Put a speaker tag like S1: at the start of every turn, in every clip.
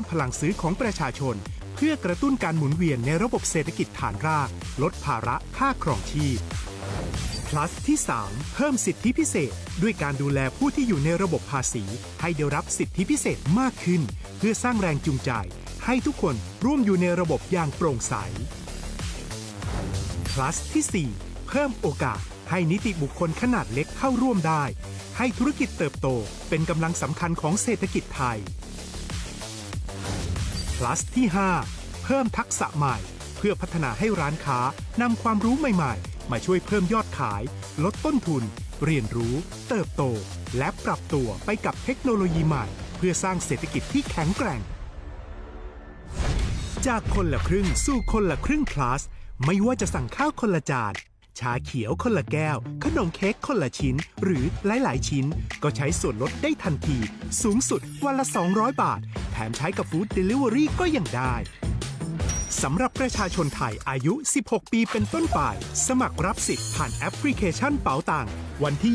S1: มพลังซื้อของประชาชนเพื่อกระตุ้นการหมุนเวียนในระบบเศรษฐกิจฐานรากลดภาระค่าครองชีพ plus ที่ 3 เพิ่มสิทธิพิเศษด้วยการดูแลผู้ที่อยู่ในระบบภาษีให้ได้รับสิทธิพิเศษมากขึ้นเพื่อสร้างแรงจูงใจให้ทุกคนร่วมอยู่ในระบบอย่างโปร่งใส plus ที่ 4 เพิ่มโอกาสให้นิติบุคคลขนาดเล็กเข้าร่วมได้ให้ธุรกิจเติบโตเป็นกำลังสำคัญของเศรษฐกิจไทย plus ที่ 5 เพิ่มทักษะใหม่เพื่อพัฒนาให้ร้านค้านำความรู้ใหม่ๆมาช่วยเพิ่มยอดขายลดต้นทุนเรียนรู้เติบโตและปรับตัวไปกับเทคโนโลยีใหม่เพื่อสร้างเศรษฐกิจที่แข็งแกร่งจากคนละครึ่งสู่คนละครึ่ง plus ไม่ว่าจะสั่งข้าวคนละจานชาเขียวคนละแก้วขนมเค้กคนละชิ้นหรือหลายๆชิ้นก็ใช้ส่วนลดได้ทันทีสูงสุดวันละ200 บาทแถมใช้กับฟู้ดเดลิเวอรี่ก็ยังได้สำหรับประชาชนไทยอายุ 16 ปีเป็นต้นไปสมัครรับสิทธิ์ผ่านแอปพลิเคชันเป๋าตังวันที่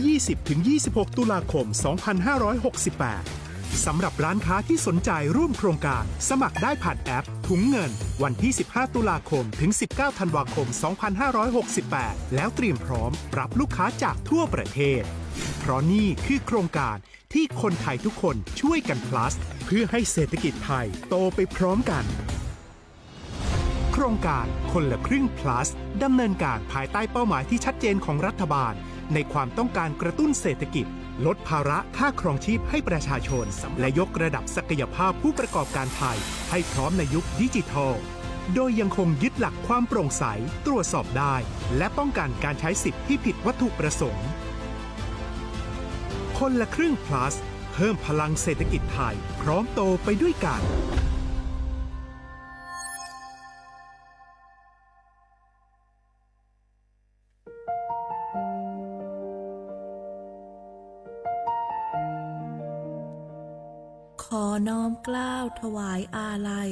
S1: 20-26 ตุลาคม 2568 สำหรับร้านค้าที่สนใจร่วมโครงการสมัครได้ผ่านแอปถุงเงินวันที่ 15 ตุลาคม ถึง 19 ธันวาคม 2568 แล้วเตรียมพร้อมรับลูกค้าจากทั่วประเทศเพราะนี่คือโครงการที่คนไทยทุกคนช่วยกัน plus เพื่อให้เศรษฐกิจไทยโตไปพร้อมกันโครงการคนละครึ่ง plus ดำเนินการภายใต้เป้าหมายที่ชัดเจนของรัฐบาลในความต้องการกระตุ้นเศรษฐกิจลดภาระค่าครองชีพให้ประชาชนและยกระดับศักยภาพผู้ประกอบการไทยให้พร้อมในยุคดิจิทัลโดยยังคงยึดหลักความโปร่งใสตรวจสอบได้และป้องกันการใช้สิทธิที่ผิดวัตถุประสงค์คนละครึ่ง plus เพิ่มพลังเศรษฐกิจไทยพร้อมโตไปด้วยกัน
S2: ขอน้อมเกล้าถวายอาลัย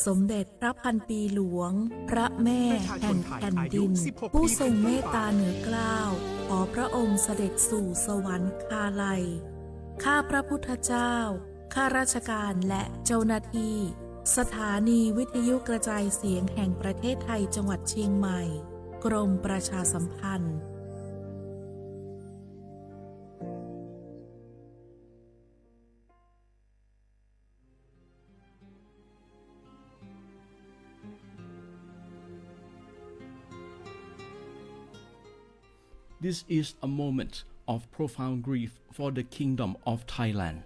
S2: สมเด็จพระพันปีหลวงพระแม่แห่งแผ่นดินผู้ทรงเมตตาเหนือเกล้าขอพระองค์เสด็จสู่สวรรคาลัยข้าพระพุทธเจ้าข้าราชการและเจ้าหน้าที่สถานีวิทยุกระจายเสียงแห่งประเทศไทยจังหวัดเชียงใหม่กรมประชาสัมพันธ์
S3: This is a moment of profound grief for the Kingdom of Thailand.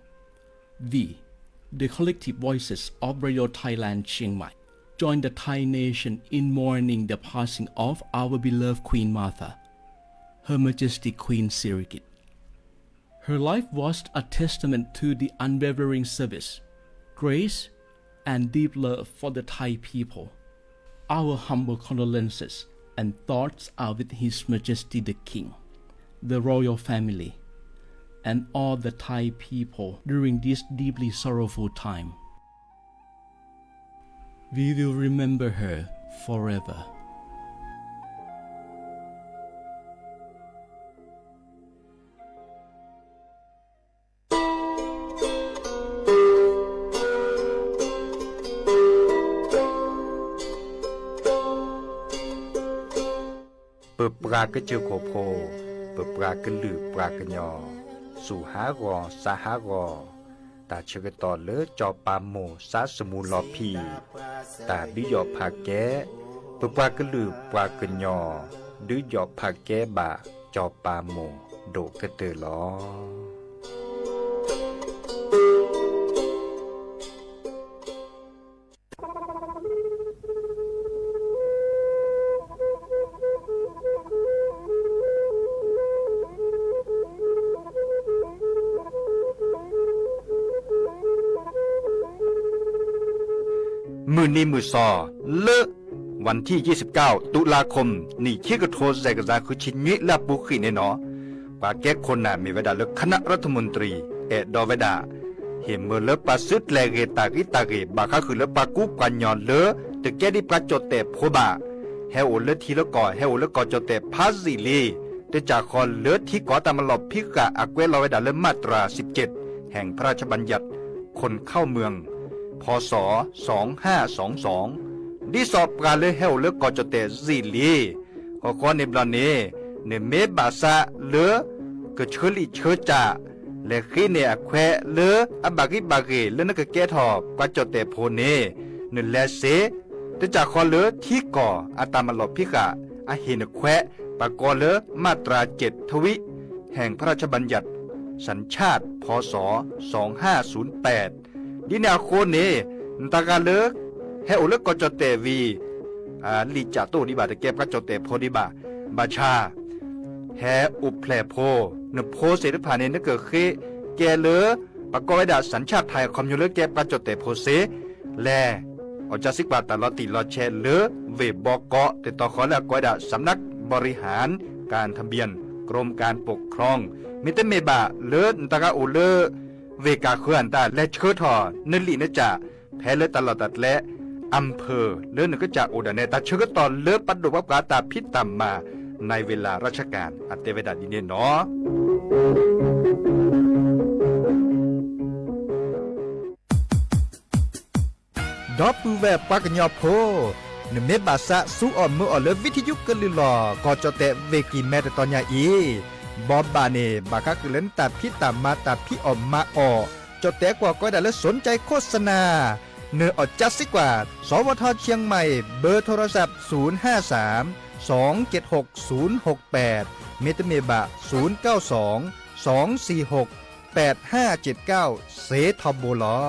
S3: We, the collective voices of Radio Thailand Chiang Mai, join the Thai nation in mourning the passing of our beloved Queen Martha, Her Majesty Queen Sirikit. Her life was a testament to the unwavering service, grace, and deep love for the Thai people. Our humble condolences and thoughts are with His Majesty the King, the royal family, and all the Thai people during this deeply sorrowful time. We will remember her forever.
S4: เปิดปรากระเจือโคโพเปิดปรากระลือปรากระยอสู่หากอสาหากอตาเชกตอเลอจอปามโมสาสมูลอพีตาบิยอภาแกเปิดปรากระลือปรากระยอดือยอภาแกบะจอปามโมโดกระเตอลอมือนี้มือซอเลอะวันที่29ตุลาคมนี่เชกโทแซกซาคือชินยิลาบุขีเนเนาะปาแก้คนน่ะมีเวลาเลือกคณะรัฐมนตรีดอเวดาเห็นเมื่อเลือกปาสุดแลเกตากิตาเกบาคาคือเลือกปากุกวนยอนเลอตึกแก้ดิปาจดแต่โพบาเฮโอเลทีละก่อเฮโอเลก่อจดแต่พาซิลีแต่จากคอนเลือที่ก่อตามหลบพิกะอักเวลอเวดาเลมาตรา17แห่งพระราชบัญญัติคนเข้าเมือง พศ2522ดิสอบกาเลเฮลเลกอจเตซีลีขอขอในบลาเนเนเมบาซาเลกะเชลิเชจาและขีเนอแควเลอบากิบาเกเลนกะแกทอกะจเตโพเนเนเลเซตจากขอเลที่ก่ออาตามลอพิกะอาหินแควปะกอเลมาตรา7ทวิแห่งพระราชบัญญัติสัญชาติพศ2508ดินาโคเนตากาเลเฮโอเลกอจเตวีลีจาโตดิบาตะเก็บกะจเตโพดิบาบาชาแฮอุเพลโพนโพเสดผ่านเนนเกเคแกเลปะกอไว้ดาสัญชาติไทยคอมยูเลเก็บกะจเตโพเสแลอจาสิกบาตลอติลอแชเลเวบอกเกาะติดต่อขอและกวยดาสำนักบริหารการทะเบียนกรมการปกครองมิเตเมบาเลนตะกาโอเลเวกาเคลื่อนตาและเชิดทอนลีนจ่าแพ้เลตลอดตัดและอำเภอเลื่อนก็จากอุดรเนตาเชิดตอนเลือปัดดุวับกาตาพิษตามมาในเวลาราชการอัตเตเวดาดินเนเนาะดอปูแวปากญอโพนเมบาซะสู้อ่อนมืออ่อนเลวิทยุกลือหลอก็จะเตเวกีแม่ตอนยาอีบอบบาเนบาคักเล่นตาพี่ตามมาตาพี่ออมมาออจะแต่กว่าก็ได้และสนใจโฆษณาเนื้ออดจัดสิกว่าสวทเชียงใหม่เบอร์โทรศัพท์053 276 068เมตเมบะ092 246 8579เซทอโบลอ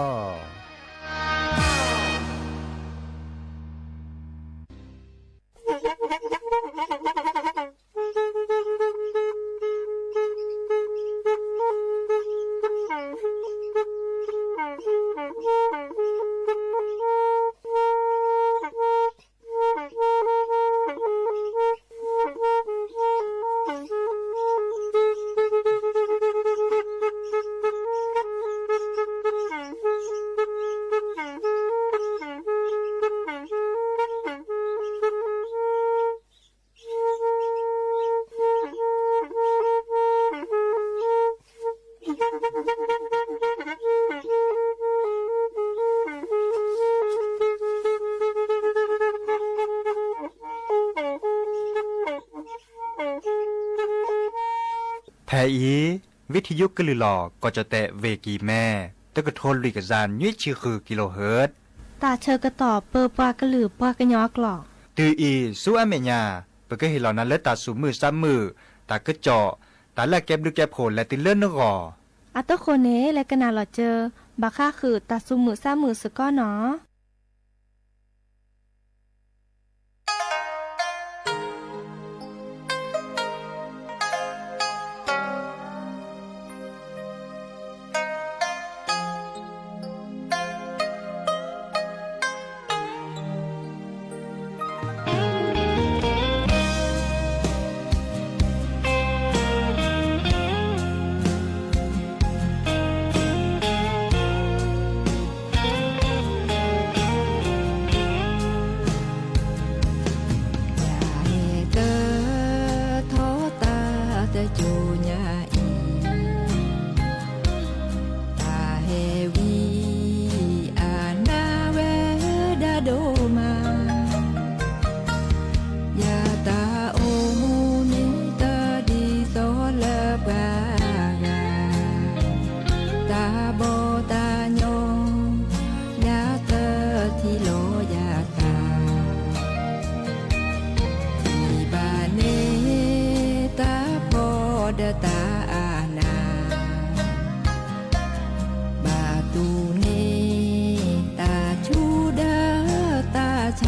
S4: แพอีวิทยุกลือหลอก็จะแตะเวกีแม่ตะกะโทนลุยกะจานยี่ชื่อคือกิโลเฮิรตซ์
S5: ตาเชอกระตอบเปอปากระหลือปากระยอกหลอก
S4: ตืออีสู้อเมญาเปก็เห็นเหล่านั้นและตาสูมือซ้ำมือตากระเจาะตาแลกแก็บลึกแก็บโผล่และติเลื่อนนกอ
S5: อัตโตโคเนและกะนาหลอเจอบาค่าคือตาซุมือซ้ำมือสก้อเนาะ
S2: ช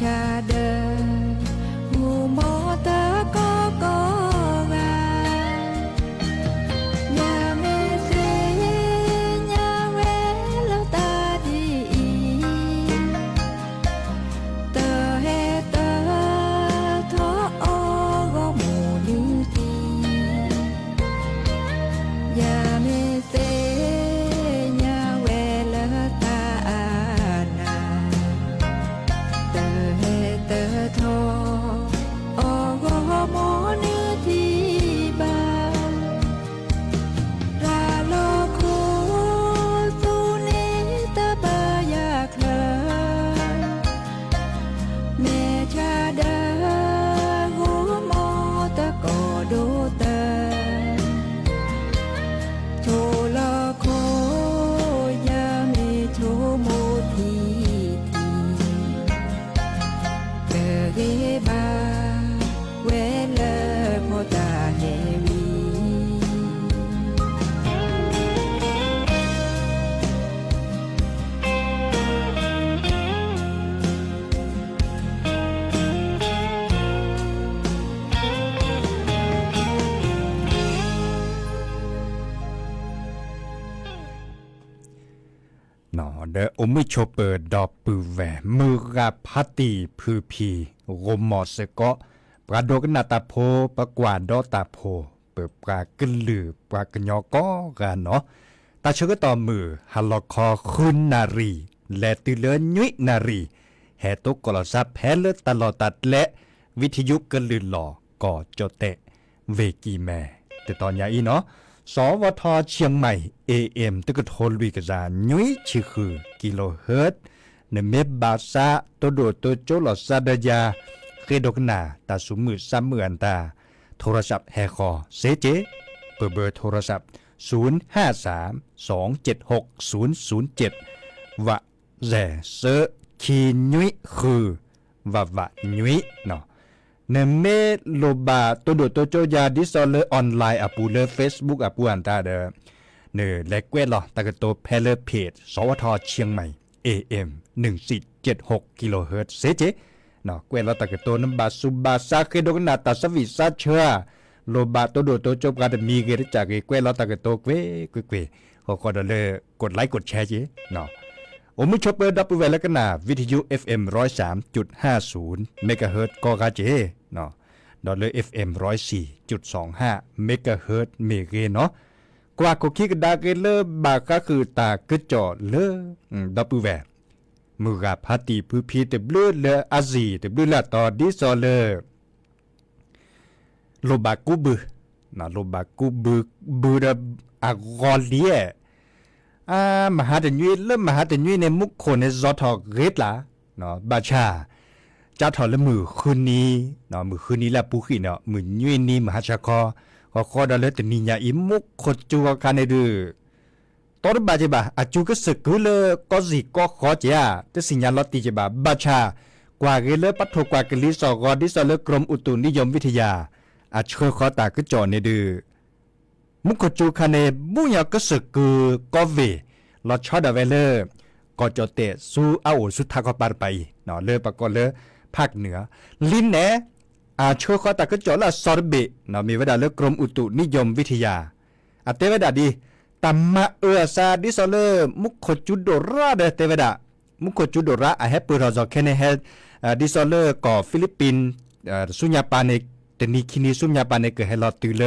S6: ชาเดอหูโมเตอก็กายาเมเซยาเวลตาดีเตอเฮเตอทอโอก็หมูนิวตียาเมเซยาเวลตานาเตอเฮเตอทอโอก็หมูนิวตีบาราโลโคตูนิตาบายาคลาเมชาดาหูโมตะโกโดตาโชลาโคยาเมโชโมทีเตเกบาเวลโมตาเฮวี
S4: หนอเดอมิโชเปิดดอกปือแหวมือกาพัตติพือพีโรมอสเกาะปราโดกนาตาโพปกวาดอตาโพเปิดปลากลือปลากญอก็กันเนาะตาเชก็ต่อมือฮัลลอคอคุณนารีและติเลนุยนารีแหตุกลซับแพลตลอดตัดและวิทยุกลือหล่อก่อโจเตะเวกีแม่แต่ตอนยาอีเนาะสวทเชียงใหม่ AM ตึกโทลวิกษานุ้ยชื่อคือกิโลเฮิรตซ์ในเมบบาซาตัวโดตัวโจลอซาดายาเคดกนาตาสุมือซ้ำมืออันตาโทรศัพท์แฮคอเซเจเบอร์โทรศัพท์053-276-007วะแร่เซอคีนุ้ยคือวะนุ้ยเนาะเนเมโลบาตัวโดตัวโจยาดิซอเลออนไลน์อปูเลอ Facebook อปูอันตาเดเนแลกเวลอตะกะโตเพลเพจสวทเชียงใหม่ AM 1476กิโลเฮิรตซ์เซเจเนาะเกวลอตะกะโตนัมบาสุบาซาเคดกนาตาสวิซาเชอโลบาตัวโดตัวโจกาดมีเกรจากเกวลอตะกะโตเกวขอดเลยกดไลค์กดแชร์เจเนาะโอมิชอปเปอร์ดับเบิลเวลกันนาวิทยุ FM 103.50 เมกะเฮิรตซ์ก็กาเจเนาะดอลเลอร์ FM 104.25 เมกะเฮิรตซ์เมเกเนาะกว่าก็คิกดาเกเลบาก็คือตากึจอเลดับเบิลเวมือกาพัตติพือพีเตบลูเลอาซีเตบลูลาตอดิซอเลโลบากูบือนะโลบากูบืออากอเลียมหาเตญุยเริ่มมหาเตญุยในมุกคนในซอทอเกตล่ะเนาะบาชาจ้าถอดละมือคืนนี้เนาะมือคืนนี้ละปุขิเนาะมือยุยนี้มหาชาคอดาเลตนิญาอิมุกขจูวกันในดือตอนบาเจบาอาจูก็สึกเลก็สิก็ขอเจียแต่สิญญาลอติเจบาบาชากว่าเกเลปัทโทกว่ากลิสอกอดิสเลกรมอุตุนิยมวิทยาอาช่วยขอตากึจอในดือมุขจูคันเนบุญยากสึกก็เวลอชอดาเวเลก็จเตสู้เอาสุทากปาร์ไปเนาะเลปะก็เลภาคเหนือลินแหนช่วยขอตากึจอละซอร์เบเนาะมีเวลาเลกรมอุตุนิยมวิทยาเตเวดาดีตัมมาซาดิซอเลมุขจุดโดราเดเตเวดามุขจุดโดราแฮปเปอร์รอจอแค่ในเฮดิซอเลก็ฟิลิปปินส์สุญญาปาเนเตนิคินีสุญญาปาเนเกเฮลอติเล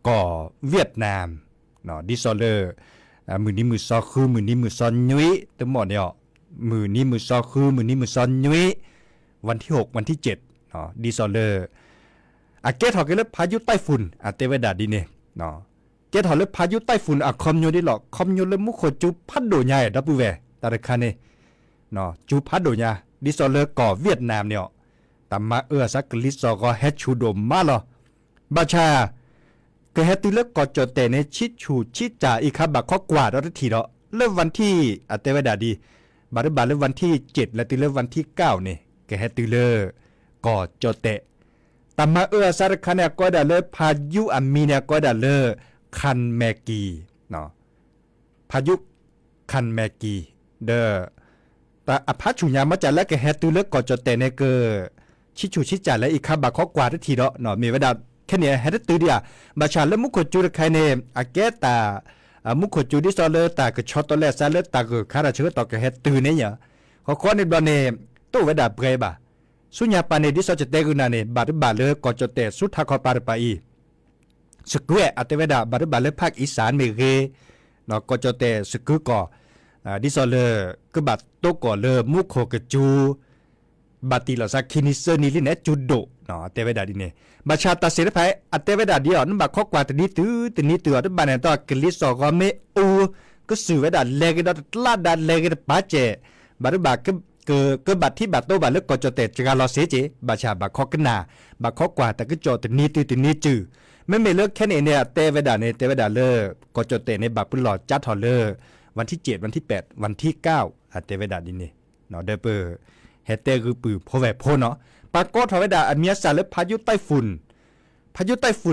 S4: ก็เวียดนามเนาะดิซอเลมือนี้มือซอคือมือนี้มือซอนยุ้ยทั้งหมดเนี่ยมือนี้มือซอคือมือนี้มือซอนยุ้ยวันที่6วันที่7เนาะดิซอเลเกตฮอกเกลพายุไต้ฝุ่นเตเวดาดีเนเนาะเกตฮอกเลพายุไต้ฝุ่นคอมโยดิหรอกคอมโยเลมุขจูพัดโดญาดับเบิลเวตาระคาเนเนาะจูพัดโดญาดิซอเลก่อเวียดนามเนี่ยตัมมาซักลิซอก็เฮชูโดมาลอบาชาก็เฮติเลกอจเตเนชิชูชิจาอีคาบักข้อกวาดรทีเนาะเริ่มวันที่เตเวดาดีบาร์บาเริ่มวันที่7และติเลวันที่9นี่ก็เฮติเลกอจเตตัมมาซารคันก็ดาเลพายุอามีเนก็ดาเลคันแมกีเนาะพายุคันแมกีเด แต่อภัชชุญามาจัดแล้วก็แฮตูเลิกก่อจดแต่ในเกอชิชูชิจัดและอีกคำบักข้อกว่าทีเนาะเนาะมีเวลาแค่เนี้ยแฮตูเดียบาชาแล้วมุขจูรใครเนี่ยอาแกตามุขจูดิสเลตากระชอตเลสเลตากคาราเชอตอกแฮตูเนี่ยเขาข้อในบอลเนี่ยตู้เวลาเปรย์บ่าสุญญาปานดิสจะเตกุนาเนี่ยบาดบาเลยก่อจดแต่สุดท้ายเขาปาร์ไปอีสกุเออัตเวดาบาดบาเลยภาคอีสานเมเกเนาะก่อจดแต่สกุก่อดิสเลก็บัดโตก่อเลมุขกจูบัติลาสักคินิเซนิลิเนจูโดเนาะเตเวดาดิเนบาชาตาเสรภัยอัตเตเวดาเดียวนั่นบักข้อกว่าตนี้ตื้อบันเนี่ยต่อกลิสอกเมอูก็สื่อเวดาเลกดาตลาดาเลกดาปาเจบาดบาก็บัดที่บัดโตบัดเลิกก่อจดแต่จกาลอเสเจบาชาบักข้อกนาบักข้อกว่าแต่ก็จอตนี้จือไม่เลิกแค่นี้เนี่ยเตเวดาเนี่ยเตเวดาเลิกก่อจดแต่ในบักปุหลอดจัดทอเลอวันที่7วันที่8วันที่9อัตเตเวดาดิเนเนาะเดเปอร์เฮเตคือปือพอแวโพเนาะปากก็ทอเวดาอเมียสาและพายุไต้ฝุ่น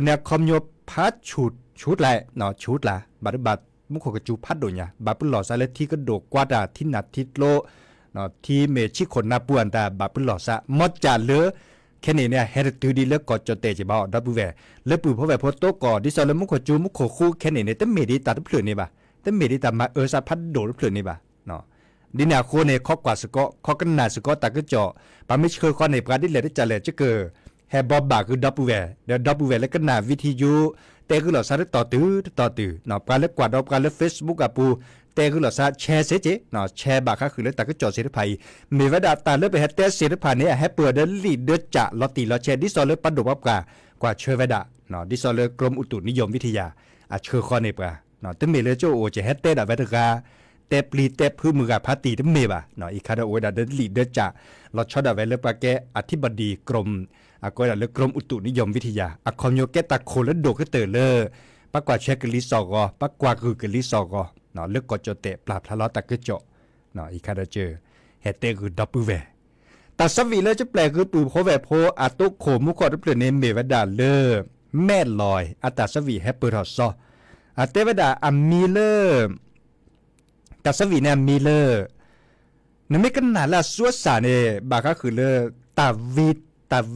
S4: เนี่ยคอมโยพัดชุดแหละเนาะชุดละบัดมุขกจูพัดโดเนี่ยบัดปุหลอดซาและที่ก็โดกวาดาที่นัดทิโลเนาะที่เมชิคนนาปวนตาบัดปุหลอดซะมดจาเลอแค่นี้เนี่ยเฮดตูดีเลิกกอจเตจิบ่ดับเวเลปือพอแวโพโตกอดิซาและมุขจูมุขคู่แค่นี้เนี่ยแต่เมดิตาทุเปลือนี่บ่แต่เมดิตามาซาพัดโดทุเปลือนี่บ่เนาะดินาโคเนข้อกว่าสกอข้อกันนาสกอตาก็จ่อปาไม่เคยข้อในปราดิเลได้จัดเลยจะเกิดแฮบอบบาคือดับเวเดี๋ยวดับเวแล้วก็นาวิทยุแต่คือเราสารต่อตื้อเนาะปราเล็กกว่าดอกปราเล็กเฟซบุ๊กกับปูแต่คือเราสารแชร์เสียเจเนาะแชร์บาค่ะคือแล้วตาก็จ่อเสรีภัยมีวดาตาเลือกไปแฮตเตอร์เสรีภัยเนี่ยแฮปเปิดเดลีเดจะลอตีลอแชร์ดิซอลเลปัดดบกว่าเชวดาเนาะดิซอลเลกรมอุตุนิยมวิทยาเชอข้อในปราเนาะตึ้งมีเลยโจโอจะแฮตเตอร์ดาเวตกาแต่ปลีแต่พื้นมือกับพาตีทั้งเมบ่ะเนาะอีคาดาโอดาเดลีเดจ่าลอชอดาเวลปาแกอธิบดีกรมก็ดาเลกรมอุตุนิยมวิทยาคอมโยเกตาโคและโดก็เตอเลปากว่าเชกลิซอกอปากว่าคือกลิซอกอเนาะเลิกกอจเตปราบทะเลาะตะกเจาะเนาะอีคาดาเจอเฮเตคือดับเวแต่สวีเลจะแปลคือปือโพแวโพอาตุโขมุขอดเปลเนเมวดาเลแม่ลอยอัตสวีแฮปเปอร์ทอซอเตวดาอัมมีเลแต่สวีเนี่ยมีเลยนั่นไม่กันหนาละสวดสาเนี่ยบาก็คือเลยตา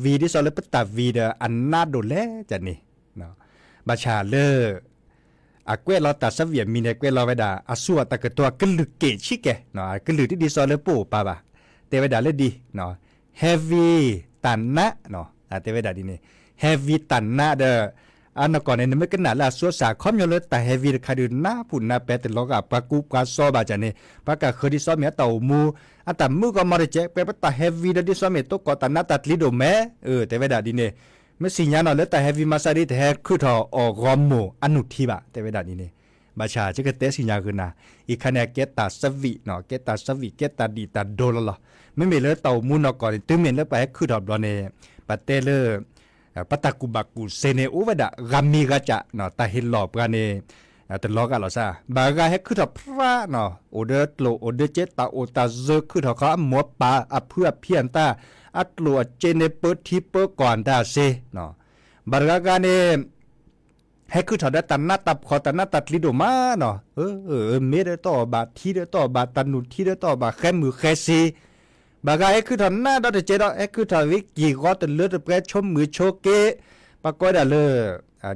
S4: วีที่สอนเลยเป็นตาวีเดออันน่าโดนแลจันนี่เนาะบาชาเลยเกวเราตาสวีมีเนี่ยเกวเราไว้ดาสัวตะกตัวกลึกเกชิแกเนาะกลึกที่ดีสอนเลยปู่ป่าเตไว้ดาเลยดีเนาะ heavy ตันนะเนาะเตไว้ดาดีนี่ heavy ตันนะเดออันนั้นก่อนเนี่ยไม่กันหนาละสัวสาคอมยเลยแต่เฮวีคาดูหน้าผุนหน้าแปะแต่ลอกปากูปาซอบาจันเนี่ยปากเคยดิซอเมียเต่ามูอันแต่มือก็มาได้เจ๊แปะแต่เฮวีดิซอเมียตกก่อตันหน้าตัดลิโดแม่แต่เวลาดีเนี่ยไม่สิญญาณเลยแต่เฮวีมาซาดิแต่คือทอออกรอมโมอนุทีบะแต่เวลาดีเนี่ยบาชาจะก็เตสิญญาขึ้นนะอีคะแนนเกตตาสวีเนาะเกตตาสวีเกตตาดีตาโดลละไม่มีเลยเต่ามูนก่อนตึ้งเมียนเลยไปคือทอบอลเนี่ยปะเตเลยปตากุบักุเซเนอุวดะรามีกะจะเนาะตาเฮลอบกันเนี่ยตลอกันหรอซะบางให้คือทอพระเนาะโอเดอร์โลโอเดเจตาโอตาเซคือทอเขาหมวปาเพื่อเพียนตาอัตโลเจเนเปอร์ทีเปอร์ก่อนตาเซเนาะบางกันเนี่ยให้คือทอได้ตันหน้าตับคอตันหน้าตัดลิโดมาเนาะเมเดต่อบาทีเดต่อบาตันนุทีเดต่อบาแค่มือแค่ซีบางไอ้คือทอนหน้าดอเจดอไอ้คือทอวิกีก็ตเลือดแปรชมมือโชเกปากก็ได้เลย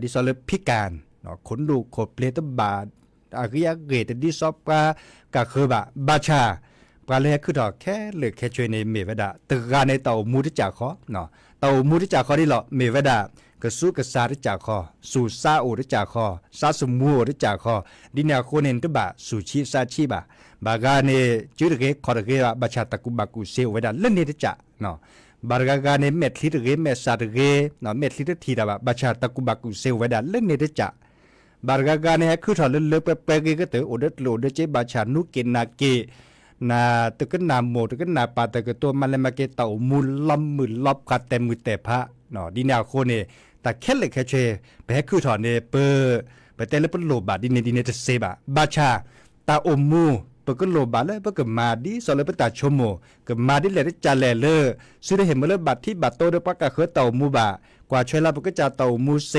S4: ดิซอลพิการเนาะขนลูกขบเปลตบาเรียกเกตดิซอปกะคือบาชาปลาเลยคือทอแค่เหลือแค่ช่วยในเมวดาตึกการในเต่ามูที่จ่าขอเนาะเต่ามูที่จ่าขอที่หล่อเมวดากระสู้กระซาที่จ่าขอสู่ซาโอที่จ่าขอซาสมูที่จ่าขอดินาโคเนนตบะสู่ชีซาชีบะบางการเนี่ยจุดเกขอเกว่าบัชาตะกุบักุเซวดาเล่นนี่จ่าเนาะบางการเนี่ยเม็ดลิตรเกเม็ดซาตเกเนาะเม็ดลิตรทีดาบะบัชาตะกุบักุเซวดาเล่นนี่จ่าบางการเนี่ยคือถอดเลือดเปเกก็เตอโอเดตโลเดเจบัชานุเกนาเกนาตะกันนาโมตะกันนาปาตะกตัวมันเลยมาเกเต่ามุลล้ำมือลบกัดเต็มมือแต่พระเนาะดินาโคเนี่ยแต่แค่เล็กแค่เชไปให้คือถอนเนี่ยเปไปแต่ละเป็นโลบาดินจะเซบะบาชาตาอมมูเปิดก็โลบาเลยเปิดก็มาดิสอนเลยเปิดตาชมโมก็มาดิเลยได้จ่าแหล่เลยซื้อได้เห็นมาเลยบัตรที่บัตรโตเดปักกะเคยเต่ามูบากว่าช่วยเราเปิดก็จ่าเต่ามูเซ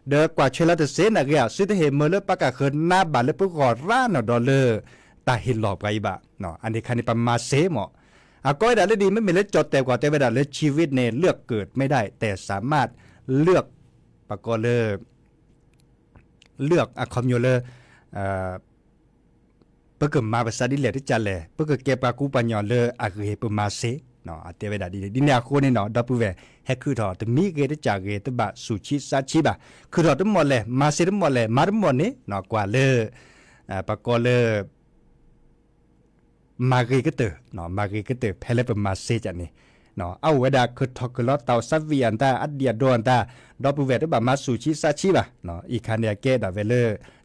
S4: เดกว่าช่วยเราจะเซนักเกียซื้อได้เห็นมาเลยปักกะเคยหน้าบัตรเลยเปิดกอดร่านเอาดอลเลอร์ ตาเห็นหลอกไปบะเนาะอันนี้คันนี้ประมาเสหมอก็ได้เลยดีไม่มีเล็ดจดแต่กว่าแต่เวลาเลือกชีวิตเนี่ยเลือกเกิดไม่ได้แต่สามารถเลือกประกอบเลือกคอมโยเลเพื่อเกิดมาภาษาดิเลที่จะเลยเพื่อเกิดเก็บปากูปัญญาเลยคือเฮปมาเสเนาะแต่เวลาดีดิเนี่ยคนเนี่ยเนาะดับเบิลเฮคือถอดแต่มีเกตจากเกตบะสุชิซาชิบะคือถอดทั้งหมดเลยมาเสทั้งหมดเลยมาทั้งหมดนี้เนาะกว่าเลยประกอบเลยมาเกก็เตอเนาะมาเกก็เตอเพลเปมาเซจันนี่เนาะเอาเวลาคือทอกลอเตาซับเวียนตาอัดเดียโดนตาดอปเวทแบบมาสุชิซาชิบะเนาะอีคันเนี่ยเกดาเวเล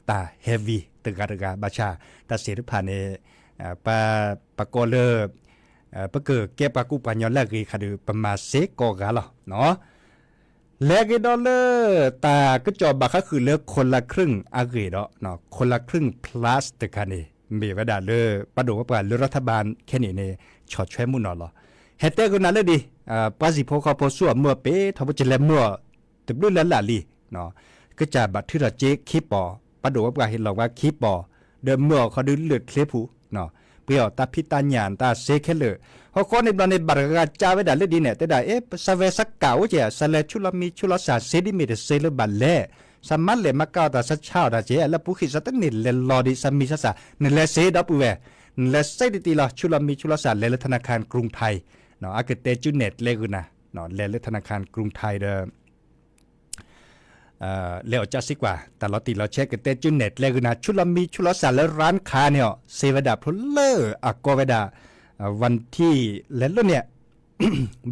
S4: ตาเฮฟวี่ตึกาบาชาตาเสียผ่านเนี่ยปะกอเลปะเกิดเก็บปากูปัญญาแลกอีคันประมาเซกอกาลเนาะแลกดอลเลอร์ตาก็จอบบักก็คือเลือกคนละครึ่งอาเกดเนาะคนละครึ่ง plus ตึกานี่มีเวลาเลยประดูว่าเลือกรัฐบาลแค่นี้เนี่ยชอดช่วยมุ่นหรอเฮเต้ก็นั่นเลยดิปาสิโพเขาพอส่วนเมื่อเป๊ะทบจะเล่มเมื่อตึบรุ่นละละลีเนาะก็จะบัตรที่เราเจ๊คีปอประดูว่าเห็นหรอกว่าคีปอเดิมเมื่อเขาดื้อเลือดเคลผูเนาะเปรี้ยวตาพิตาหยานตาเซเคเลยเขาคนในบัตรกาจ้าไว้ได้เลยดีเนี่ยแต่ได้สเวสักเก่าเจ้าสเลชุลมีชุลสาเซดิเมเดเซลบัลเล่สมัยเลยมาเก่าแต่สักเช้าแต่เจ้าแล้วผู้ขิดสัตนิลเลลอดิสมิสสาเนี่ยเลเซดับเวเลเซดิตีละชุลมีชุลสาเลธนาคารกรุงไทยเนาะอาเกตเตจูเน็ตเลกุนะเนาะเลธนาคารกรุงไทยเด้อเลวจะสิกว่าแต่เราตีเราเช็คเกตเตจูเน็ตเลกุนะชุลมีชุลสาและร้านค้าเนี่ยเซเวดาพลเลอร์ก็เวดาวันที่แล้วเนี่ย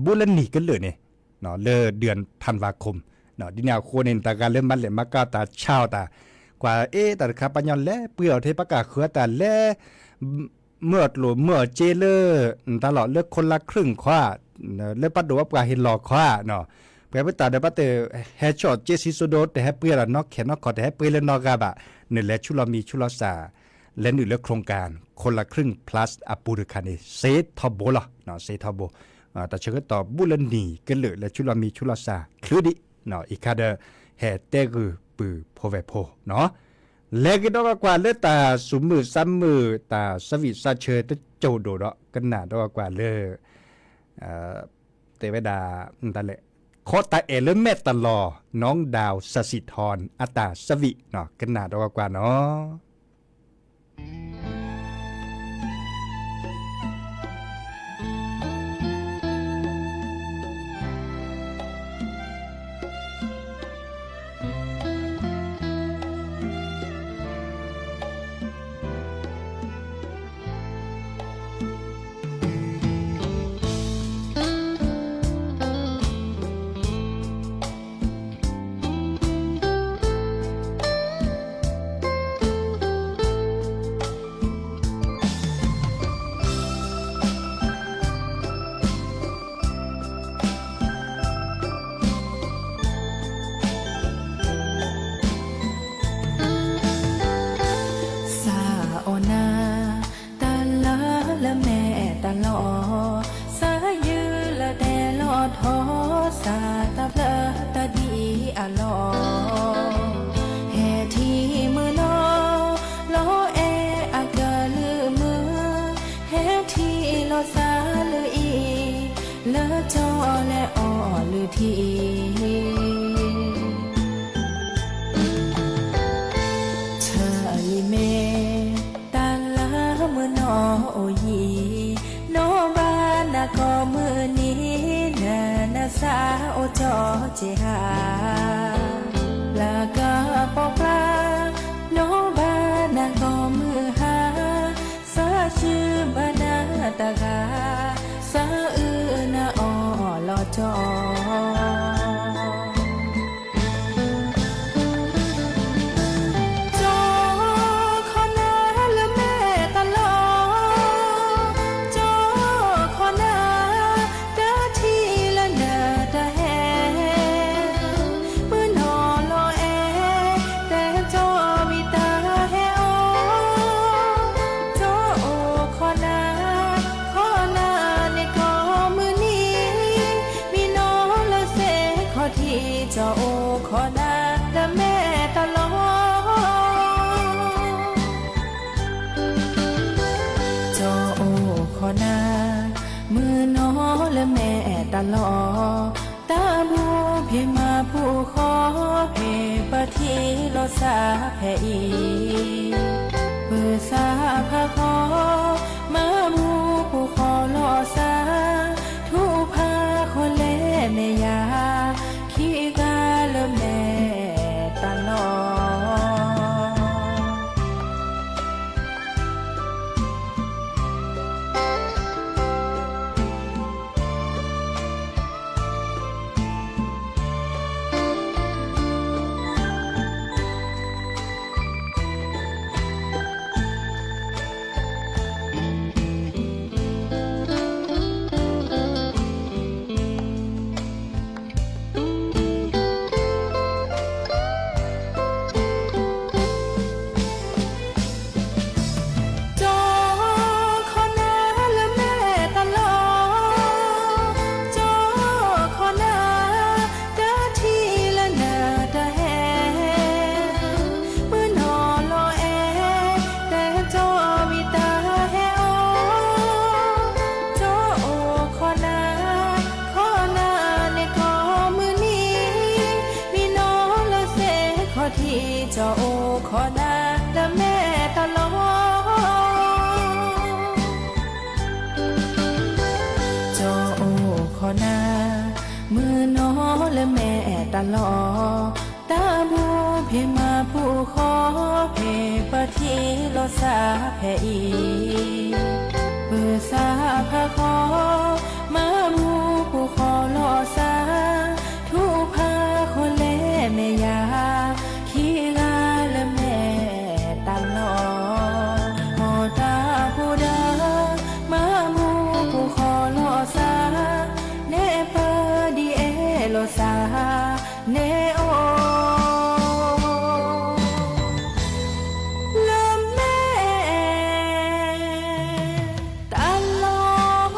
S4: บุญหนีกันเลยเนี่ยเนาะเดือนธันวาคมเนาะดิเนี่ยโคเนนตาการเล่นมันเลยมากาตาเช้าตากว่าแต่ครับปัญญาแลเปลือกเทปกาเขือแต่แลเมื่อหลุมเมื่อเจเลอตลอดเลือกคนละครึ่งขว้าเลือกปัดดูว่าปลาเห็นหลอกขว้าเนาะแปลว่าตาเดปัตเตแฮชช็อตเจซิโซโดแต่แฮเปื่อนอกแขนนอกคอแต่แฮเปื่อนนอกกาบะเนี่ยแหละชุลมีชุลสาและหนึ่งเลือกโครงการคนละครึ่ง plus อปูรุคานีเซทอโบล่ะเนาะเซทอโบแต่เชื่อต่อบุลนีกันเลยและชุลมีชุลสาคือดิเนาะอีกคาเดแฮเตกุปือโพเวโพเนาะเลกิดอกว่าเลตาสุมือซ้ำมือตาสวิสาเชตโจโดดกันหนาดอกว่าเลเตเวดาตาเลโคตาเอเลเมตตลอน้องดาวสสิธรอัตาสวิเนาะกันหนาดอกว่าเนาะ
S6: เจหาลากาปอกลาโนบานาก็มือหาสาชื่อบานาตากาสาอือนาออลอจอเ
S2: ตลอดตาบูเพียงมาผู้ขอเพปะทีโลสาแผ่อีเปิดสาพะขอมาบูผู้ขอโลสาทุพาคนเล่แม่ยาขี้กาละแม่ตลอด เจ้าขอนาและแม่ตลอดเจ้าขอนามือน้อและแม่ตลอดตาบูเพียงมาผู้ขอเพปะทีโลสาแผ่อีเปิดสาพะขอมาบูผู้ขอโลสาทุพาคนเล่แม่ยาขี้กาและแม่ตลอดหอตาผู้ดามาบูผู้ขอโลสาเนปะดีเอโลสาเนโอตลอด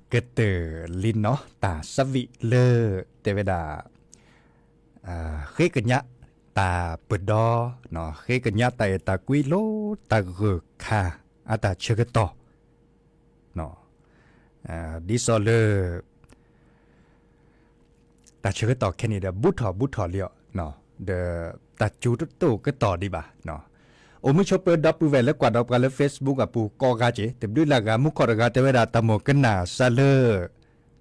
S4: เกเตอลินเนาะตาสวิเลอเตเวดาเคยกันยะตาเปิดดอเนาะเคยกันยะตากุยโลตาเกคาอาตาเชกตอเนาะดิซอเลอตาเชกตอแค่นี้เดบุถอเลียวเนาะเดตาจูตุตุก็ต่อดีบ่าเนาะโอ้ไม่ชอบเปิดดับปูเวลแล้วกว่าดับกันแล้วเฟซบุ๊กปูกอกาเจแต่ด้วยละกามุขรกาเตเวดาตาโมกันนาซาเลอ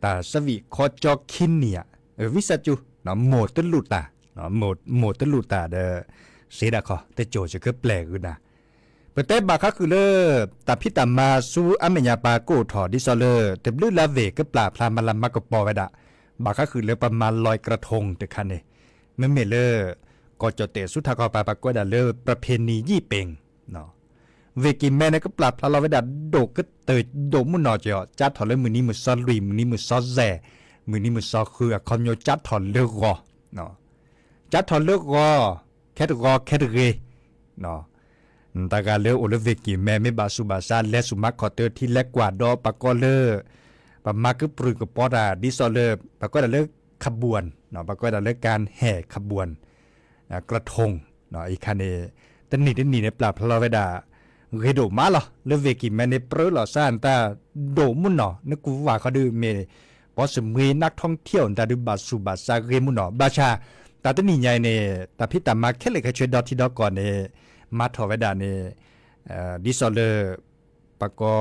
S4: ตาสวิคอจอคินเนี่ยวิสัจูเนาะโมตลุตาเนาะโมตลุตาเดเสดาคอแต่โจจะก็แปลกอยู่นะเปิดแต่บาคาคือเลอตาพิตามาซูอเมญาปาโกถอดิซอเลอแต่ด้วยละเวก็ปลาพลามาลามากปอเวดาบาคาคือเลอประมาณ100กระทงแต่คันเนี่ยเมื่อเลอก็จะเตะสุทากอปาปากวดาเลอประเพณียี่เป็งเนาะเวกิแม่เนี่ยก็ปรับพลาเราไว้ดัดโดก็เตยโดมุนนอเจาะจัดถอดเลยมือนี้มือซอลุยมือนี้มือซอแซ่มือนี้มือซอคือคอมโยจัดถอดเลือกรอเนาะจัดถอดเลือกรอแค่เรเนาะแต่การเลือกโอเลเวกิแม่ไม่บาสุบาซาและสุมักคอเตอร์ที่เล็กกว่าดอปากก็เลอปามาก็ปรึกกับปอดาดิซอเลอปากก็เลือกขบวนเนาะปากก็เลือกการแห่ขบวนกระทงเนาะอีคันเอตันนี่ในปราบพลาเวดาเรโดมาหรอเลเวกิแมนในเปรอหล่อซ่านตาโดมุนเนาะนึกว่าเขาดูเมพอสมีนักท่องเที่ยวตาดูบาสุบาซาเรมุนเนาะบาชาตาตันนี่ใหญ่เนี่ยตาพิตามาแค่เลยแค่ช่วยดอที่ดอกก่อนเนี่ยมาถอเวดาเนี่ยดิซอเลอร์ปากก็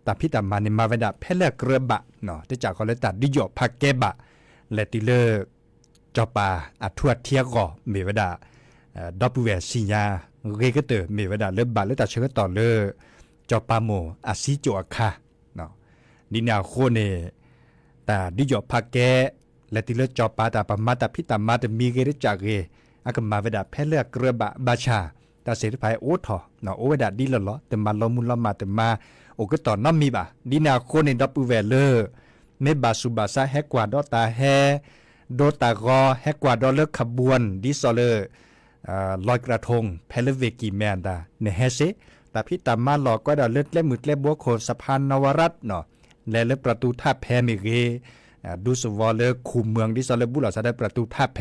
S4: ตาพิตามาเนี่ยมาเวดาเพลเกระบะเนาะที่จากเขาเลยตัดดิโยพักเกบะและติเลอจอปาอัทวดเทียกอเมวดาดอปเวสิญาเรกเตอเมวดาเลบาเลตาเชกต่อเลจอปาโมอาซิโจอาคาเนาะดินาโคเนตาดิยอพักแกและติเลจอปาตาปมาตาพิตามาตมีเกเรจากเรอากมาเวดาเพเลเกระบะบาชาตาเสริภายโอทอเนาะโอเวดาดิลลอแต่มาลอมุลมาแต่มาโอก็ต่อน้ำมีบาดินาโคเนดอปเวเลเมบาสุบาซาแฮกว่าดอตาแฮโดตากอแฮกว่าดอเลิกขบวนดิซอเลอร์ลอยกระทงเพลเวกิแมนดาเนเฮเซแต่พี่ตามมาหลอกก็ดอเลิกและมืดและบัวโคสะพานนวรัตเนาะและเลิกประตูท่าแพเมเกดูสวอเลอร์คุมเมืองดิซอเลอร์บุหลาซาได้ประตูท่าแพ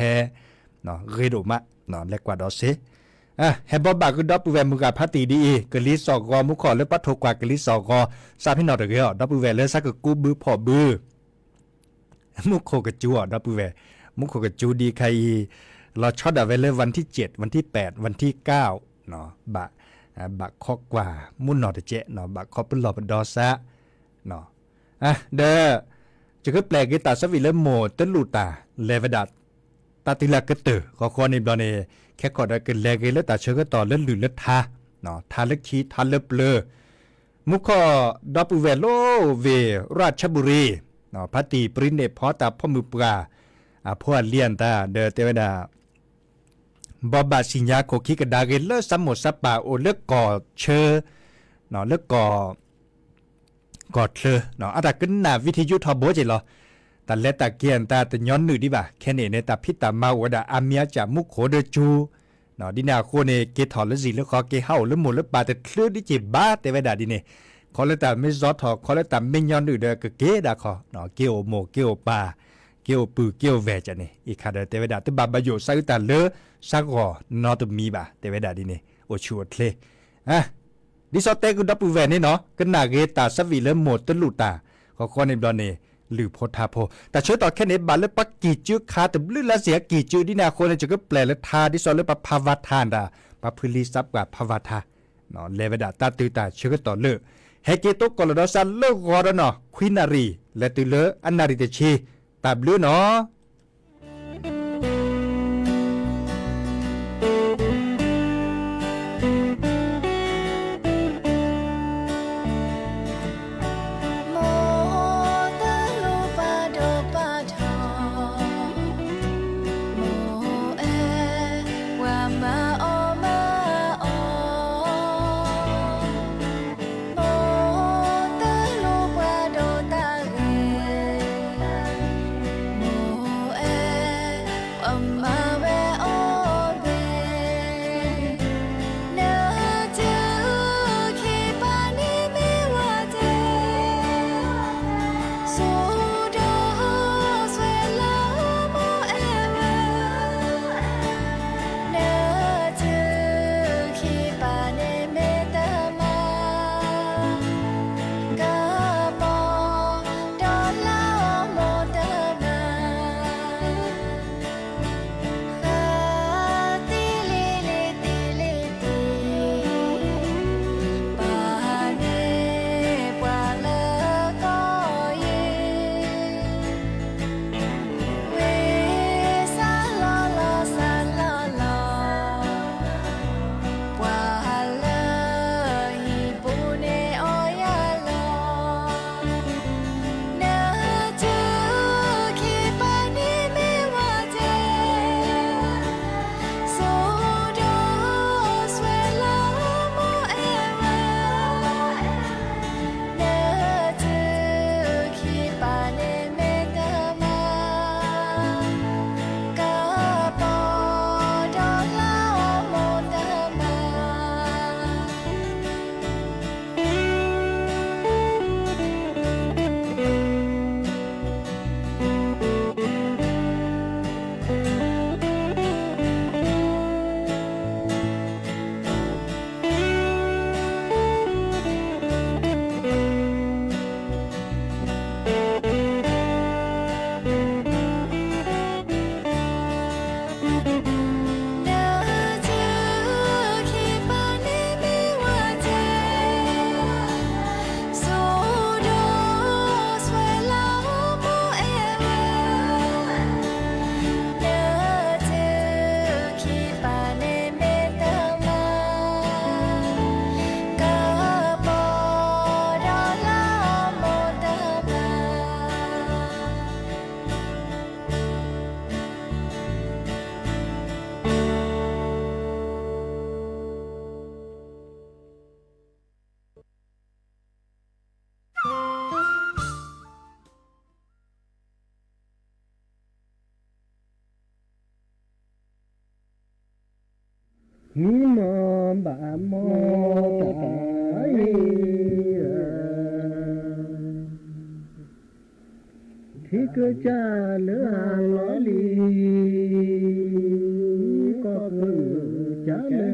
S4: เนาะเรโดมะเนาะและกว่าดอเซแฮบบอบาคือดอปเวมุกาพัตีดีกลิสอกอมุขอเลปัทโทกว่ากลิสอกอซาพี่นอตเกอดอปเวเลซักกูบือพอบือมุขโคกจูดอปเวมุขโคกจูดีใครเราช็อตเอาไว้เลยวันที่7วันที่8วันที่9เนาะบะคอกว่ามุ่นนอตเจเนาะบะคอปลอบดอซะเนาะเด้อจะก็แปลกตาสวิเลโมตลูตาเลวดาตาติลากเตอขอคอในบลอเนแค่ขอได้กันแลกแล้วตาเชก็ต่อเล่นหรือเล่นทาเนาะทาเล็กชีทาเล็บเลอมุขดอปเวโลเวราชบุรีเนาะพัตีปรินเนพอตาพ่อมือปลาพวกเลียนตาเดอเตวดาบอบาสิญญาโคคิกดาเกเลสมสปาโอเลิกก่อเชอเนาะเลิกก่อเธอเนาะอาตาขึ้นหน้าวิทยุทอโบจิเหรอแต่และตาเกียนตาแต่ย้อนหนึ่งดิบ่าแค่นี้ในตาพิตามาวดาอาเมียจากมุขโขเดจูเนาะดินาโคเนเกถอดและสีแล้วคอเกเฮาแล้วหมดแล้วปาแต่คลื่นดิจิบ้าแต่เวดาดิเนขอเลยตาไม่ซอทอขอเลยตาไม่ย้อนหนึ่งเด้อก็เกดาคอเนาะเกโอโมเกโอปาเกี่ยวปือเกี่ยวแวจันนี่อีกขาดเตเวดาตบาบโยสักตาเลสักก่อนอตมีบ่าเตเวดาดินี่โอชัวทเลดิสอเตกุดับปูแวนี่เนาะก็นาเกตาสวีเลโมตลูตาขอในบลอเนหรือโพธาโพแต่ช่วยต่อแค่นี้บาเลปักกีจื้อคาแต่ลือละเสียกีจื้อดินาคนจะก็แปลและทาดิสอเลปภาวทานดาปพลิซับกับภาวทาเนาะเลเวดาตาตือตาช่วยต่อเลเฮเกโตกอลดอซันเลกอร์เนาะควินารีและตือเลอันนาริเตชีตาบลูเนาะ
S7: mi mò bà mò tại thì cứ cha lỡ hàng lõ lì có cứ cha lỡ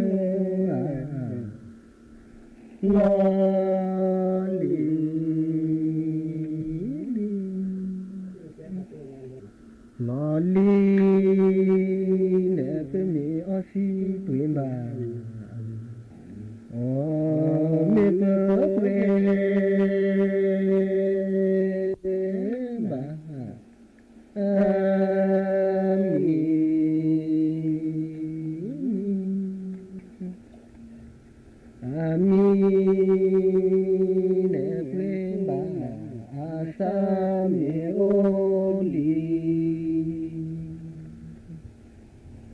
S7: lõ lì lõ lì nè cái mi ở phi tuổi bà mi bơ quê bà ami nè quê bà sa mi ô li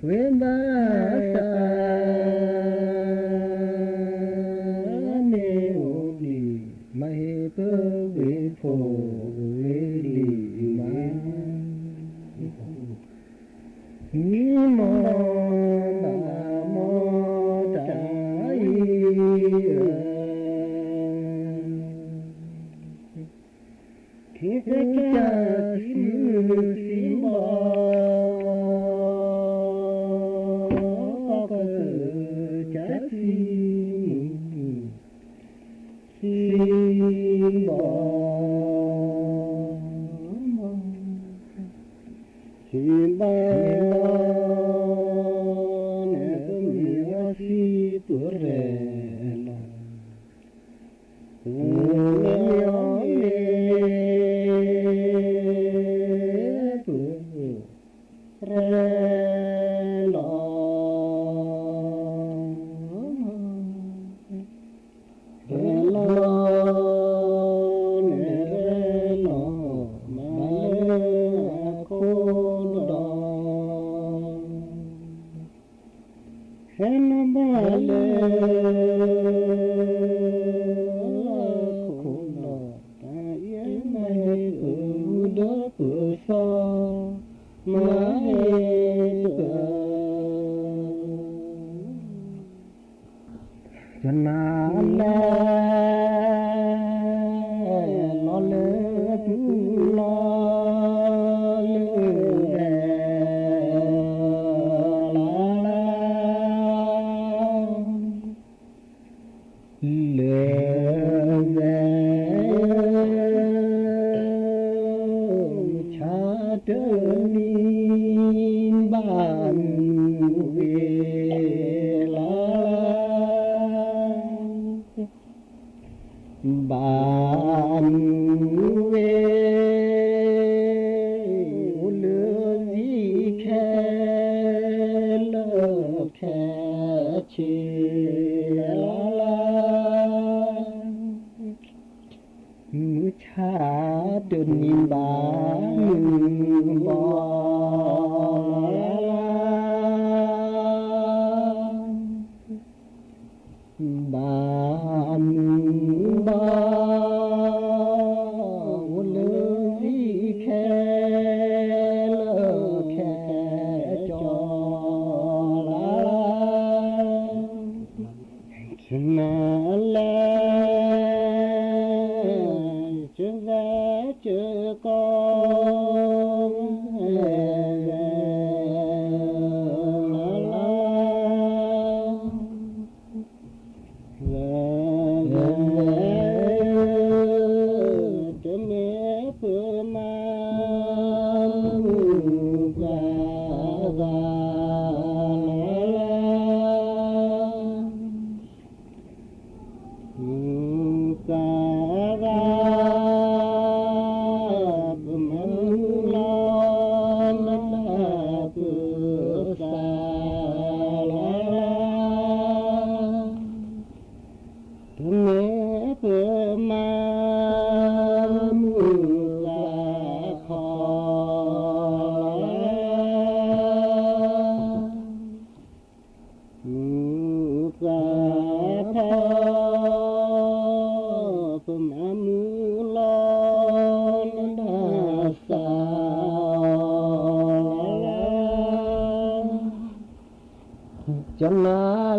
S7: quê bà sa mi ô li mai bơ quê phô quê li ma mi mò bà mò trái khi cái cha xí bò có cái cha xí bò xí bò nè có mi xí tuổi rẻ là cho na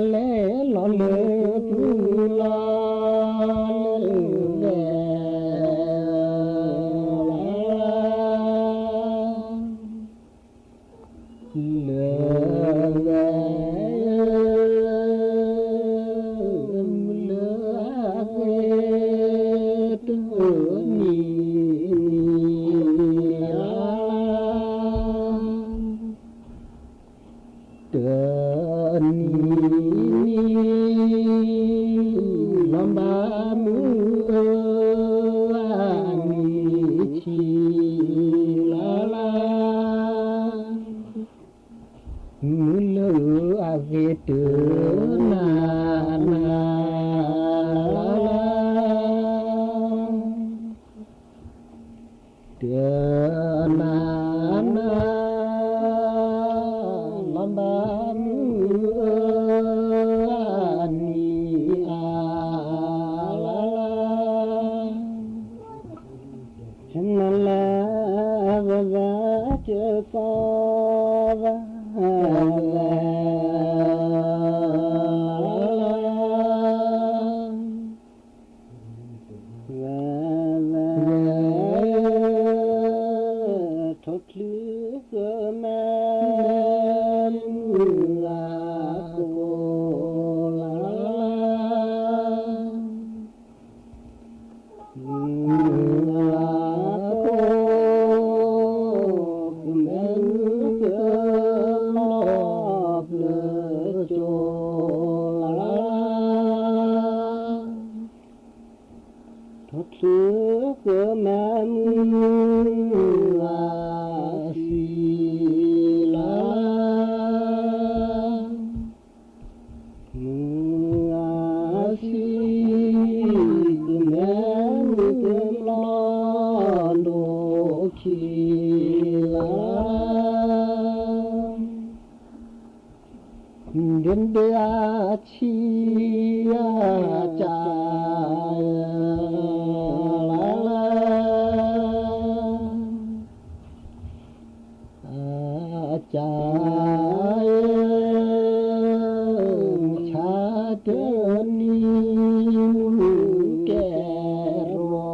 S7: เดือนนาลำบากนี่อาลาฉันนั่นแหละว่าเจอฟ้าเดินเดียชีจาจายชาเดินนี้แก่รอ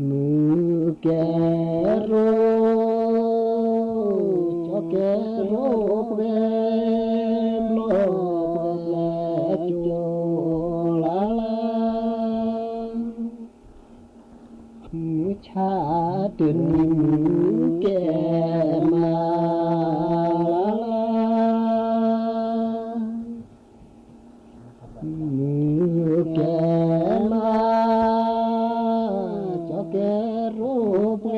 S7: มือแก่รอแกโรคเวรโลกแลโจลาชาตินิมแกมามือแกมาเจ้าแกโรคเว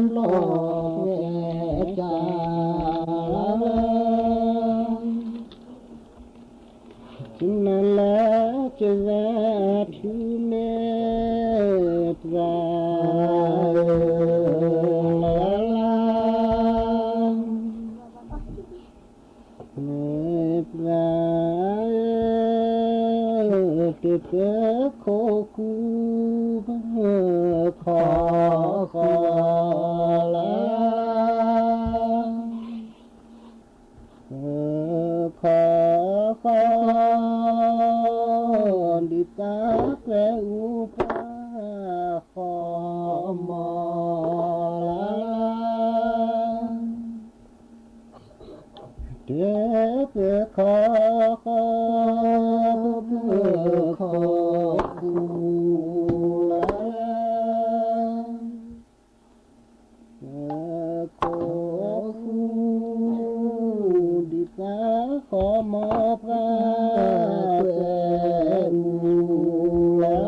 S7: รโลกเวจาจึงนั่นแหละจะแวดที่เมตตาเมตตาเกิดโคกูขอละขอดิตาแกอุปาขอมอเด็กขอกูละขอกูดิตาขอมอพระเป็นละ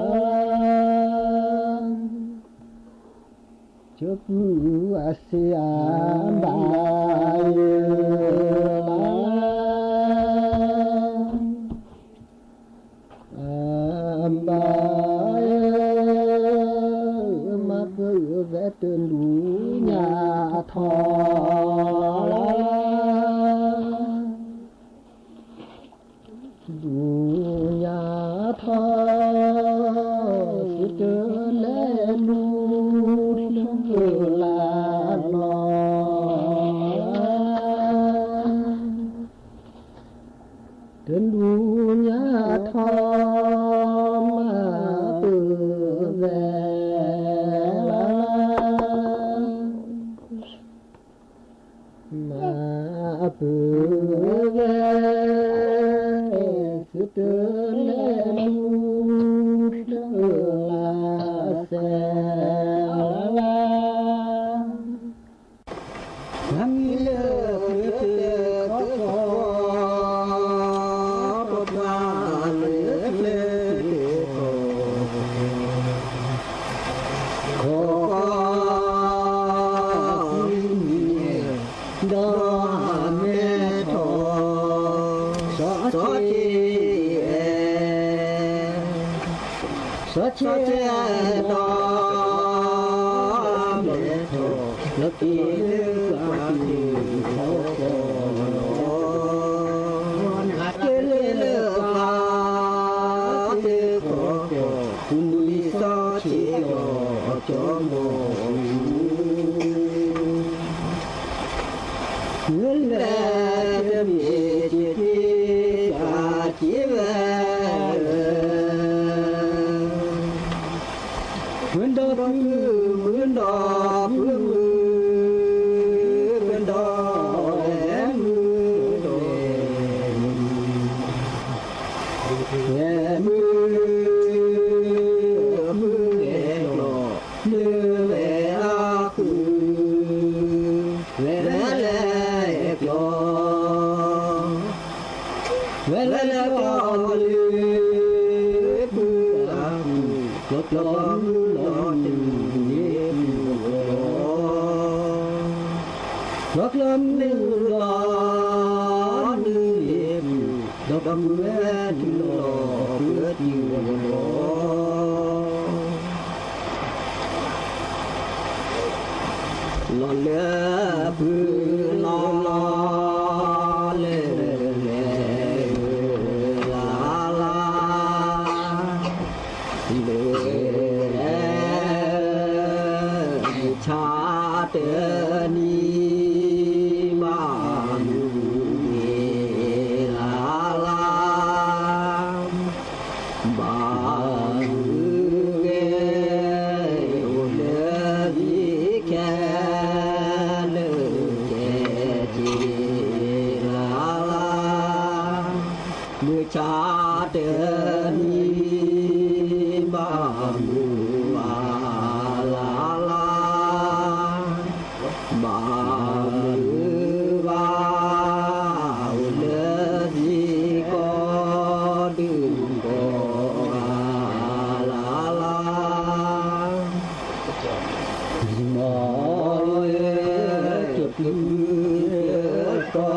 S7: จุบอาเซียบายบายมาเพื่อแวะเตือนดูญาทอดูญาทอสุดเดินแลดูลาลอเดินดูญาทอมาเปื้อแวมาเปื้อแวสุดเดินแลดูลาแสน้ำมีเลือดคือขอปวดว่าเลือดเลือดขอดอเมทอสอที sa che to me to lo ki sa ki ho ko na ke le pa te ko ku li sa chi yo cho mo người ta biết chi cả chi về người đó người đó người đó em Lót lâm nữ ló nữ liệp đọc nguyết ló quyết nhiều ló lẽ bư ló lẽ la la lẽ cha tê ni cha tên ba mu la la ba ba le di có đừng có la la mọi chụp có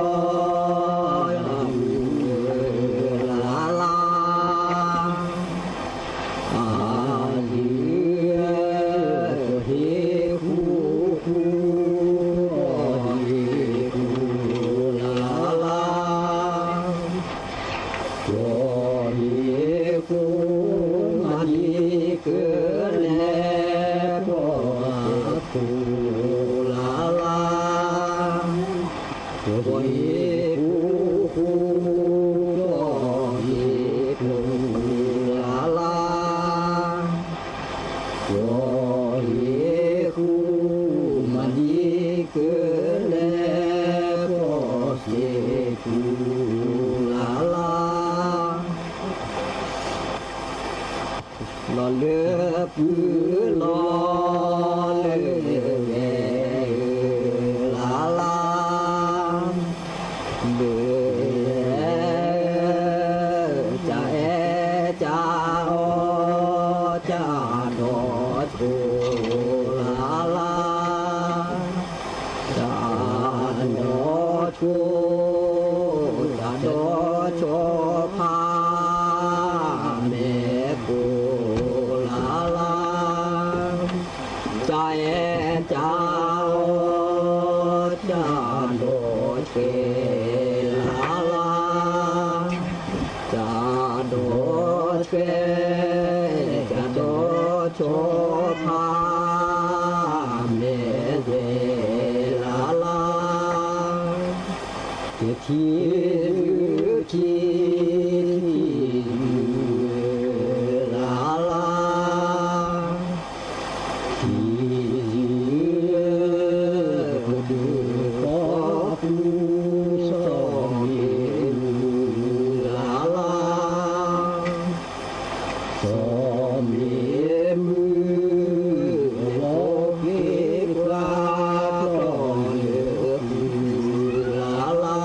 S7: lo lơ pư lo lơ la la lơ cha cha o cha đỏ thù la la cha đỏ thù cha đỏ cho pha mẹ cô chào cha đôi kê la la cha đôi kê cha đôi cho pha mẹ về la la thi la la la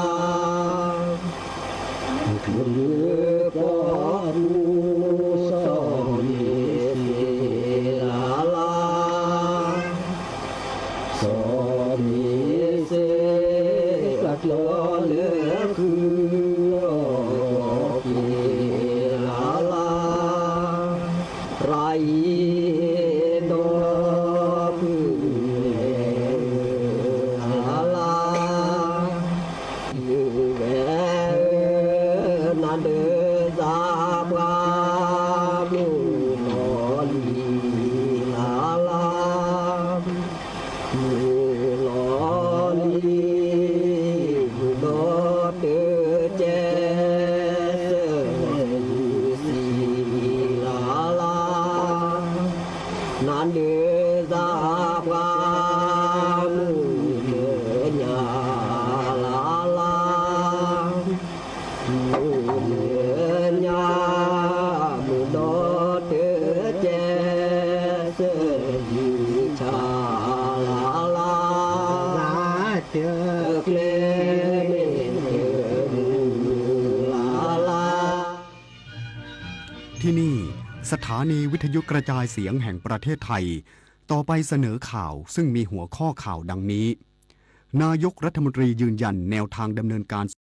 S8: ที่นี่สถานีวิทยุกระจายเสียงแห่งประเทศไทยต่อไปเสนอข่าวซึ่งมีหัวข้อข่าวดังนี้นายกรัฐมนตรียืนยันแนวทางดำเนินการ